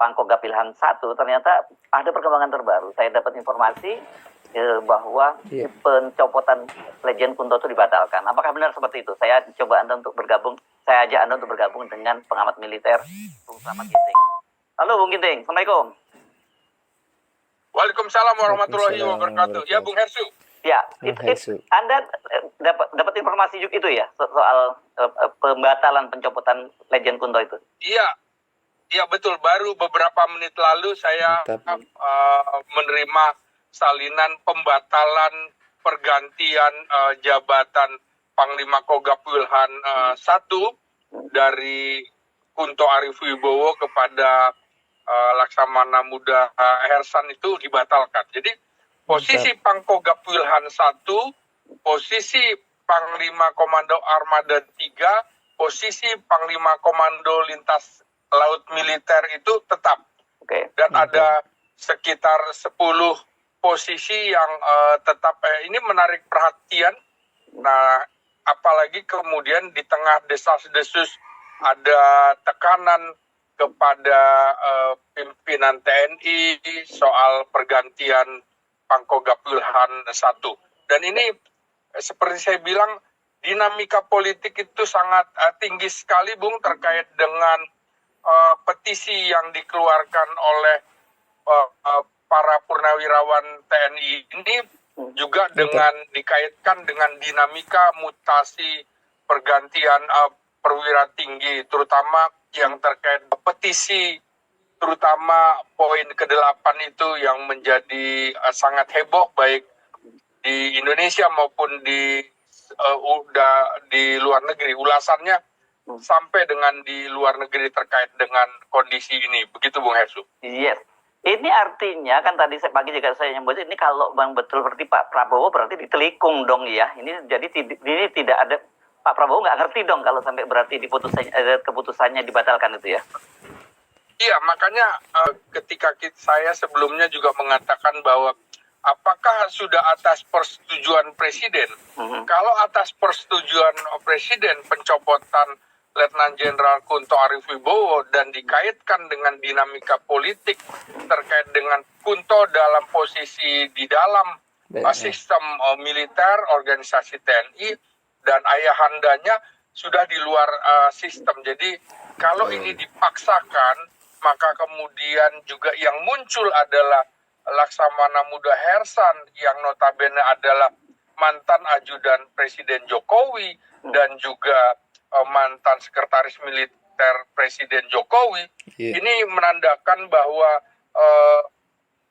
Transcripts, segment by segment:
Pangkogap Wilhan 1, ternyata ada perkembangan terbaru. Saya dapat informasi bahwa pencopotan Legend Kunto itu dibatalkan. Apakah benar seperti itu? Saya ajak Anda untuk bergabung dengan pengamat militer Bung Slamet Ginting. Halo Bung Ginting, Assalamualaikum. Waalaikumsalam warahmatullahi wabarakatuh. Ya Bung Hersu. Ya, Anda dapat informasi juga itu ya soal pembatalan pencopotan Legend Kunto itu? Iya betul. Baru beberapa menit lalu saya menerima salinan pembatalan pergantian jabatan Panglima Kogab Wilhan 1 dari Kunto Arifibowo kepada Laksamana Muda Hersan itu dibatalkan. Jadi posisi Pangkogap Wilhan 1, posisi Panglima Komando Armada 3, posisi Panglima Komando Lintas Laut Militer itu tetap. Dan ada sekitar 10 posisi yang tetap. Ini menarik perhatian. Nah, apalagi kemudian di tengah desas-desus ada tekanan kepada pimpinan TNI soal pergantian Pangkogap Wilhan 1. Dan ini seperti saya bilang, dinamika politik itu sangat tinggi sekali, Bung, terkait dengan petisi yang dikeluarkan oleh para purnawirawan TNI ini juga dengan dikaitkan dengan dinamika mutasi pergantian perwira tinggi, terutama yang terkait petisi, terutama poin ke-8 itu yang menjadi sangat heboh baik di Indonesia maupun di luar negeri. Ulasannya sampai dengan di luar negeri terkait dengan kondisi ini. Begitu Bung Hersu. Yes. Ini artinya kan tadi pagi juga saya nyebut ini kalau Bang betul seperti Pak Prabowo berarti ditelikung dong ya. Ini jadi ini tidak ada, Pak Prabowo nggak ngerti dong kalau sampai berarti keputusannya dibatalkan itu ya. Iya, makanya ketika saya sebelumnya juga mengatakan bahwa apakah sudah atas persetujuan presiden? Kalau atas persetujuan presiden pencopotan Letnan Jenderal Kunto Arifibowo dan dikaitkan dengan dinamika politik terkait dengan Kunto dalam posisi di dalam sistem militer organisasi TNI dan ayahandanya sudah di luar sistem. Jadi kalau ini dipaksakan, maka kemudian juga yang muncul adalah Laksamana Muda Hersan yang notabene adalah mantan ajudan Presiden Jokowi dan juga mantan sekretaris militer Presiden Jokowi. Ini menandakan bahwa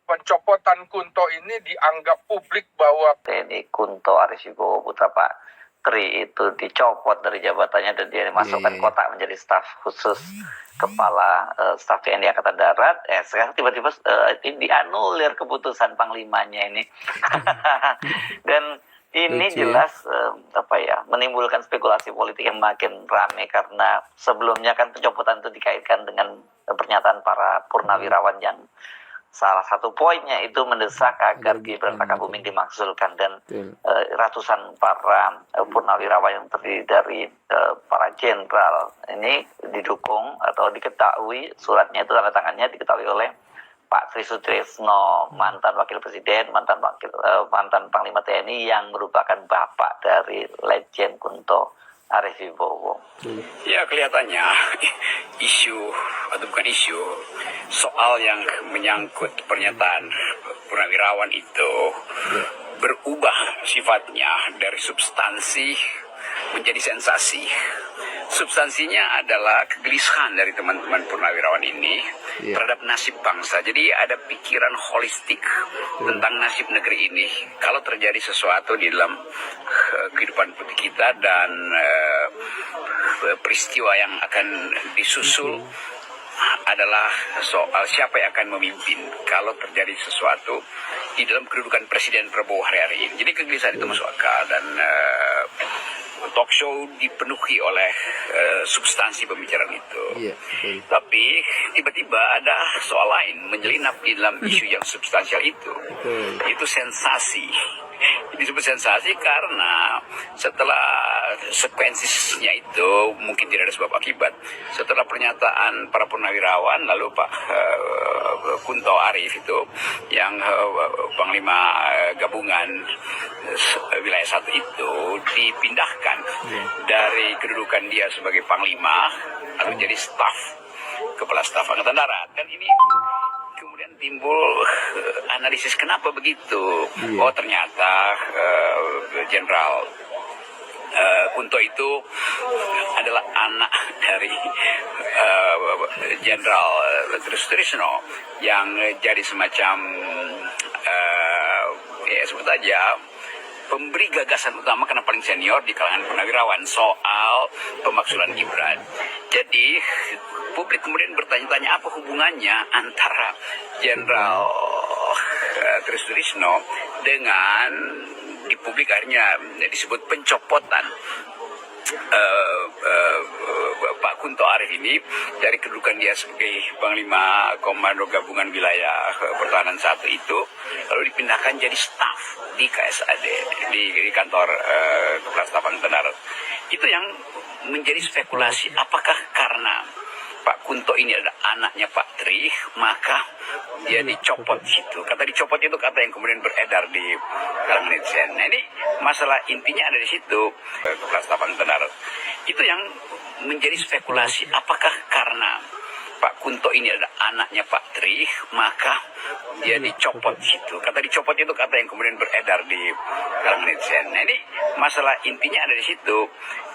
pencopotan Kunto ini dianggap publik bahwa TNI Kunto Arifibowo Putra Pak Tri itu dicopot dari jabatannya dan dia dimasukkan kotak menjadi staf khusus kepala staf TNI Angkatan Darat. Sekarang tiba-tiba ini dianulir keputusan panglimanya ini. Dan ini jelas menimbulkan spekulasi politik yang makin ramai karena sebelumnya kan pencopotan itu dikaitkan dengan pernyataan para purnawirawan yang salah satu poinnya itu mendesak agar Gibran Rakabuming dimakzulkan dan ratusan para purnawirawan yang terdiri dari para jenderal ini didukung atau diketahui suratnya itu tanda tangannya diketahui oleh Pak Tri Sutrisno, mantan wakil presiden, mantan panglima TNI yang merupakan bapak dari Legend Kunto Arifibowo. Ya, kelihatannya isu atau bukan isu soal yang menyangkut pernyataan purnawirawan itu berubah sifatnya dari substansi menjadi sensasi. Substansinya adalah kegelisahan dari teman-teman purnawirawan ini terhadap nasib bangsa. Jadi ada pikiran holistik tentang nasib negeri ini. Kalau terjadi sesuatu di dalam kehidupan politik kita dan peristiwa yang akan disusul adalah soal siapa yang akan memimpin kalau terjadi sesuatu di dalam kedudukan Presiden Prabowo hari ini. Jadi kegelisahan itu masuk akal dan talk show dipenuhi oleh substansi pembicaraan itu. Tapi tiba-tiba ada soal lain menyelinap di dalam isu yang substansial itu. Itu sensasi disebut sensasi karena setelah sekuensinya itu mungkin tidak ada sebab akibat. Setelah pernyataan para purnawirawan, lalu Pak Kunto Arif itu yang Panglima Gabungan wilayah 1 itu dipindahkan dari kedudukan dia sebagai Panglima lalu jadi staf, Kepala Staf Angkatan Darat. Dan ini kemudian timbul analisis kenapa begitu. Oh ternyata Jenderal Kunto itu adalah anak dari Jenderal Trisno yang jadi semacam ya sebut aja pemberi gagasan utama karena paling senior di kalangan purnawirawan soal pemakzulan Gibran. Jadi publik kemudian bertanya-tanya apa hubungannya antara Jenderal Trisno dengan di publik akhirnya disebut pencopotan Pak Kunto Arif ini dari kedudukan dia sebagai Panglima Komando Gabungan Wilayah Pertahanan 1 itu lalu dipindahkan jadi staf di KSAD di kantor Kepala Staf Angkatan Darat. Itu yang menjadi spekulasi apakah karena Pak Kunto ini adalah anaknya Pak Tri, maka dia dicopot di situ. Kata dicopot itu kata yang kemudian beredar di kalangan netizen. Nah ini masalah intinya ada di situ, Kepala Staf Angkatan Darat. Itu yang menjadi spekulasi apakah karena Pak Kunto ini adalah anaknya Pak Tri, maka dia dicopot di situ. Kata dicopot itu kata yang kemudian beredar di kalangan netizen. Nah ini masalah intinya ada di situ.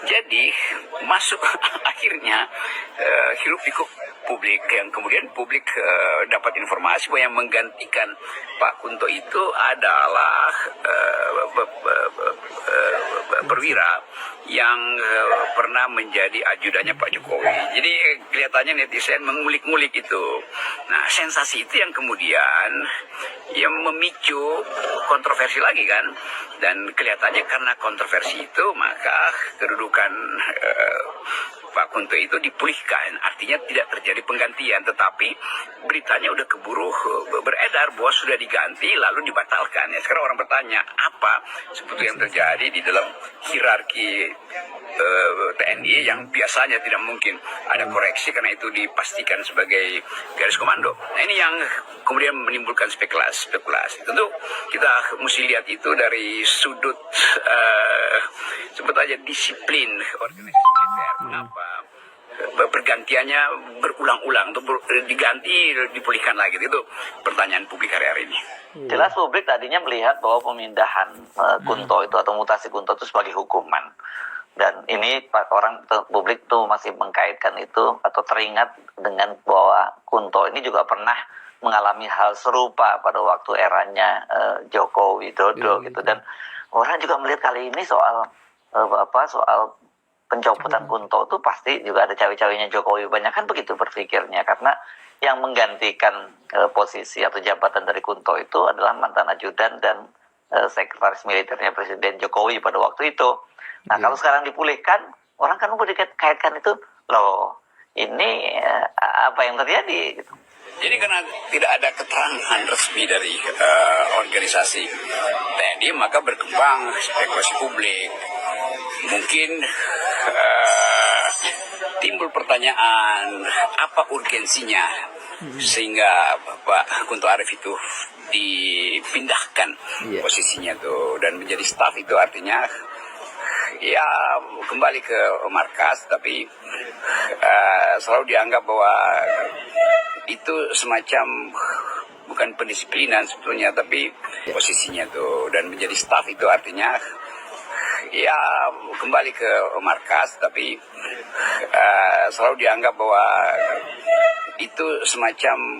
Jadi masuk akhirnya hiruk pikuk publik yang kemudian publik dapat informasi bahwa yang menggantikan Pak Kunto itu adalah perwira yang pernah menjadi ajudannya Pak Jokowi. Jadi kelihatannya netizen mengulik-ngulik itu. Nah, sensasi itu yang kemudian yang memicu kontroversi lagi kan. Dan kelihatannya karena kontroversi itu maka kedudukan Pak Kunto itu dipulihkan, artinya tidak terjadi penggantian, tetapi beritanya udah keburu beredar bahwa sudah diganti lalu dibatalkan. Ya, sekarang orang bertanya apa sebetulnya yang terjadi di dalam hierarki TNI yang biasanya tidak mungkin ada koreksi karena itu dipastikan sebagai garis komando. Nah ini yang kemudian menimbulkan spekulasi. Tentu kita mesti lihat itu dari sudut sebut aja disiplin organisasi militer. Kenapa pergantiannya berulang-ulang untuk diganti dipulihkan lagi, itu pertanyaan publik hari-hari ini. Jelas publik tadinya melihat bahwa pemindahan Kunto itu atau mutasi Kunto itu sebagai hukuman. Dan ini orang publik tuh masih mengkaitkan itu atau teringat dengan bahwa Kunto ini juga pernah mengalami hal serupa pada waktu eranya Joko Widodo gitu. Dan orang juga melihat kali ini soal soal pencopotan Kunto itu pasti juga ada cawe-cawenya Jokowi. Banyak kan begitu berpikirnya karena yang menggantikan posisi atau jabatan dari Kunto itu adalah mantan ajudan dan sekretaris militernya Presiden Jokowi pada waktu itu. Nah kalau sekarang dipulihkan, orang kan mau dikaitkan itu, loh ini apa yang terjadi gitu. Jadi karena tidak ada keterangan resmi dari organisasi TNI, maka berkembang spekulasi publik. Mungkin timbul pertanyaan apa urgensinya sehingga Pak Kunto Arif itu dipindahkan posisinya tuh dan menjadi staf, itu artinya ya kembali ke markas, tapi selalu dianggap bahwa itu semacam bukan pendisiplinan sebetulnya, tapi posisinya tuh dan menjadi staf, itu artinya ya kembali ke markas, tapi selalu dianggap bahwa itu semacam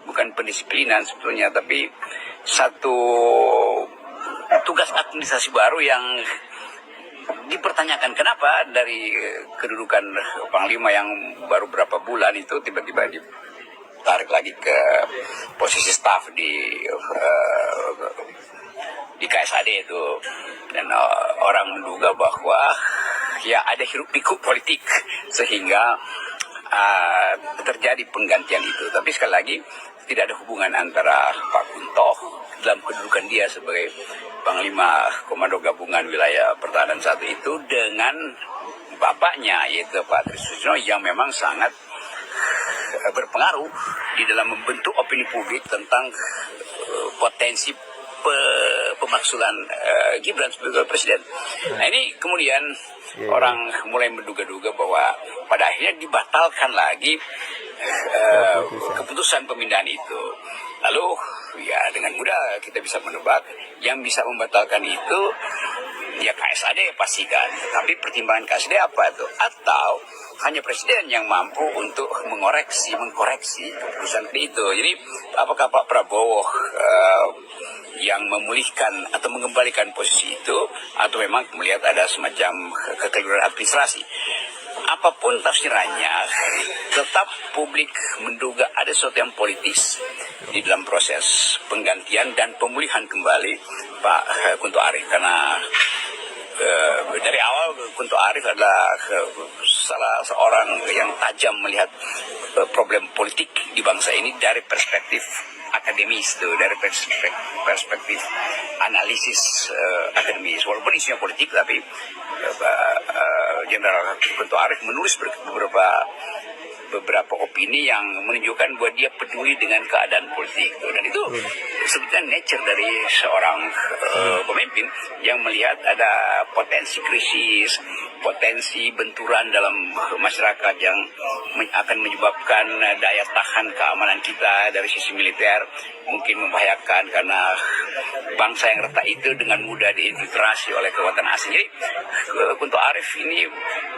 bukan pendisiplinan sebetulnya, tapi satu tugas administrasi baru yang dipertanyakan kenapa dari kedudukan Panglima yang baru berapa bulan itu tiba-tiba ditarik lagi ke posisi staf di KSAD itu. Dan orang menduga bahwa ya ada hiruk pikuk politik sehingga terjadi penggantian itu. Tapi sekali lagi tidak ada hubungan antara Pak Kunto dalam kedudukan dia sebagai Panglima Komando Gabungan Wilayah Pertahanan saat itu dengan bapaknya yaitu Pak Tri Sutrisno yang memang sangat berpengaruh di dalam membentuk opini publik tentang potensi pemaksulan Gibran sebagai presiden. Nah ini kemudian orang mulai menduga-duga bahwa pada akhirnya dibatalkan lagi keputusan pemindahan itu. Lalu ya dengan mudah kita bisa menebak yang bisa membatalkan itu ya KSAD pastikan. Tapi pertimbangan KSAD apa itu? Atau hanya presiden yang mampu untuk mengkoreksi keputusan itu. Jadi apakah Pak Prabowo yang memulihkan atau mengembalikan posisi itu, atau memang melihat ada semacam kekeliruan administrasi? Apapun tafsirannya, tetap publik menduga ada sesuatu yang politis di dalam proses penggantian dan pemulihan kembali Pak Kunto Arif, karena dari awal Kunto Arif adalah salah seorang yang tajam melihat problem politik di bangsa ini dari perspektif akademis, dari perspektif analisis akademis. Walaupun isunya politik, tapi Jenderal Kunto Arif menulis beberapa opini yang menunjukkan bahwa dia peduli dengan keadaan politik, dan itu sebetulnya nature dari seorang pemimpin yang melihat ada potensi krisis, potensi benturan dalam masyarakat yang akan menyebabkan daya tahan keamanan kita dari sisi militer mungkin membahayakan karena bangsa yang retak itu dengan mudah diinfiltrasi oleh kekuatan asing. Jadi Kunto Arif ini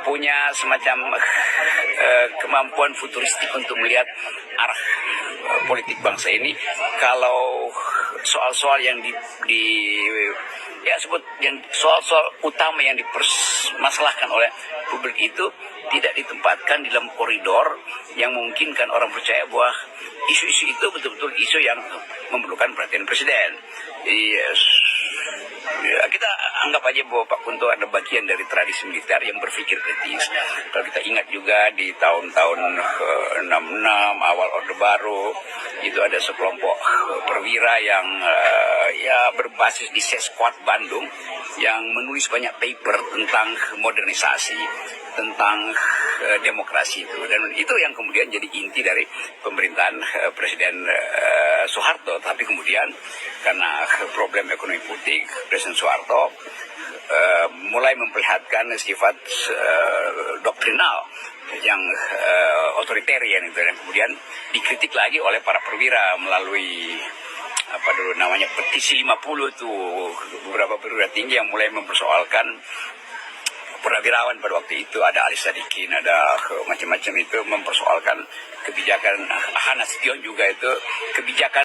punya semacam kemampuan futuristik untuk melihat arah politik bangsa ini. Kalau soal-soal yang soal-soal utama yang dipermasalahkan oleh publik itu tidak ditempatkan di dalam koridor yang memungkinkan orang percaya bahwa isu-isu itu betul-betul isu yang memerlukan perhatian presiden. Jadi kita anggap aja bahwa Pak Kunto ada bagian dari tradisi militer yang berpikir kritis. Kalau kita ingat juga di tahun-tahun 66 awal Orde Baru itu ada sekelompok perwira yang berbasis di Sesquad Bandung yang menulis banyak paper tentang modernisasi, tentang demokrasi itu, dan itu yang kemudian jadi inti dari pemerintahan Presiden Soeharto. Tapi kemudian karena problem ekonomi politik, Presiden Soeharto mulai memperlihatkan sifat doktrinal yang otoritarian itu, dan kemudian dikritik lagi oleh para perwira melalui petisi 50 itu, beberapa perwira tinggi yang mulai mempersoalkan purnawirawan pada waktu itu. Ada Ali Sadikin, ada macam-macam itu mempersoalkan kebijakan Hanas Tion juga itu kebijakan